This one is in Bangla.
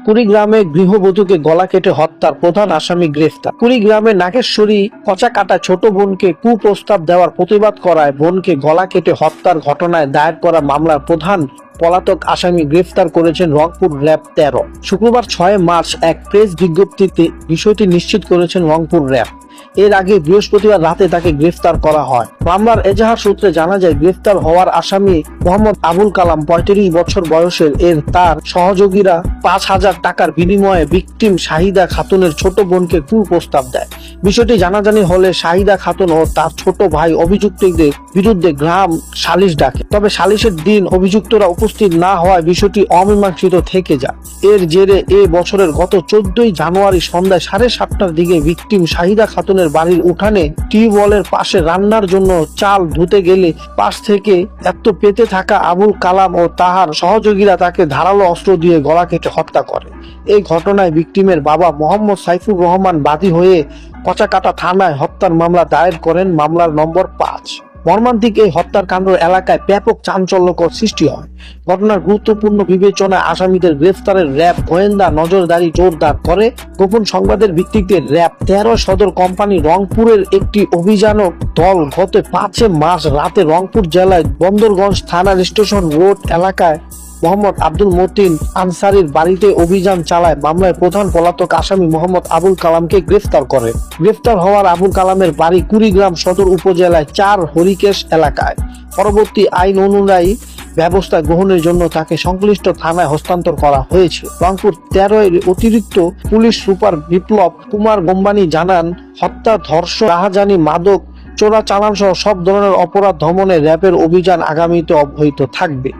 কুড়িগ্রামে গৃহবধূকে গলা কেটে হত্যার প্রধান আসামি গ্রেফতার। কুড়িগ্রামে নাগেশ্বরী পচা কাটা ছোট বোনকে কুপ্রস্তাব দেওয়ার প্রতিবাদ করায় বোনকে গলা কেটে হত্যার ঘটনায় দায়ের করা মামলার প্রধান পলাতক আসামি গ্রেফতার করেছেন রংপুর র্যাব 13। শুক্রবার 6 মার্চ এক প্রেস বিজ্ঞপ্তিতে বিষয়টি নিশ্চিত করেছেন রংপুর র্যাব। এর আগে বৃহস্পতিবার রাতে তাকে গ্রেফতার করা হয়। মামলার এজাহার সূত্রে জানা যায়, গ্রেফতার হওয়ার আসামি মোহাম্মদ আবুল কালাম 35 বছর বয়সের। তার সহযোগীরা 5,000 টাকার বিনিময়ে ভিকটিম শাহিদা খাতুনের ছোট বোনকে কুপ্রস্তাব দেয়। বিষয়টি জানাজানি হলে শাহিদা খাতুন ও তার ছোট ভাই অভিযুক্তদের বিরুদ্ধে গ্রাম সালিশ ডাকে। তবে সালিশের দিন অভিযুক্তরা উপস্থিত না হওয়ায় বিষয়টি অমীমাংসিত থেকে যায়। এর জেরে বছরের গত 14 জানুয়ারি সন্ধ্যায় 7:30টার দিকে ভিকটিম শাহিদা খাতুনের বাড়ির উঠানে টিউবওয়েলের পাশে রান্নার জন্য চাল ধুতে গেলে পাশ থেকে পেতে থাকা আবুল কালাম ও তাহার সহযোগীরা তাকে ধারালো অস্ত্র দিয়ে গলা কেটে হত্যা করে। এই ঘটনায় ভিকটিমের বাবা মোহাম্মদ সাইফুর রহমান বাদী হয়ে পচাকাটা থানায় হত্যার মামলা দায়ের করেন। মামলার নম্বর 5। মর্মান্তিক এই হত্যার কাণ্ড এলাকায় ব্যাপক চাঞ্চল্যকর সৃষ্টি হয়। ঘটনার গুরুত্বপূর্ণ বিবেচনায় আসামিদের গ্রেফতারের র্যাব গোয়েন্দা নজরদারি জোরদার করে। গোপন সংবাদের ভিত্তিতে র্যাব 13 সদর কোম্পানি রংপুরের একটি অভিযানক দল গত 5 মার্চ রাতে রংপুর জেলায় বন্দরগঞ্জ থানার স্টেশন রোড এলাকায় মোহাম্মদ আব্দুল মতিন আনসারির বাড়িতে অভিযান চালায়। মামলায় প্রধান পলাতক আসামি মোহাম্মদ আবুল কালামকে গ্রেফতার করে। গ্রেফতার হওয়ার আবুল কালামের বাড়ি কুড়িগ্রাম সদর উপজেলায় 4 হরিকেশ এলাকায়। পরবর্তী আইন অনুযায়ী ব্যবস্থা গ্রহণের জন্য তাকে সংশ্লিষ্ট থানায় হস্তান্তর করা হয়েছে। রংপুর 13 এর অতিরিক্ত পুলিশ সুপার বিপ্লব কুমার গোম্বানি জানান, হত্যা, ধর্ষণ, রাহাজানি, মাদক চোরাচালান সহ সব ধরনের অপরাধ দমনে র্যাবের অভিযান আগামীতে অব্যাহত থাকবে।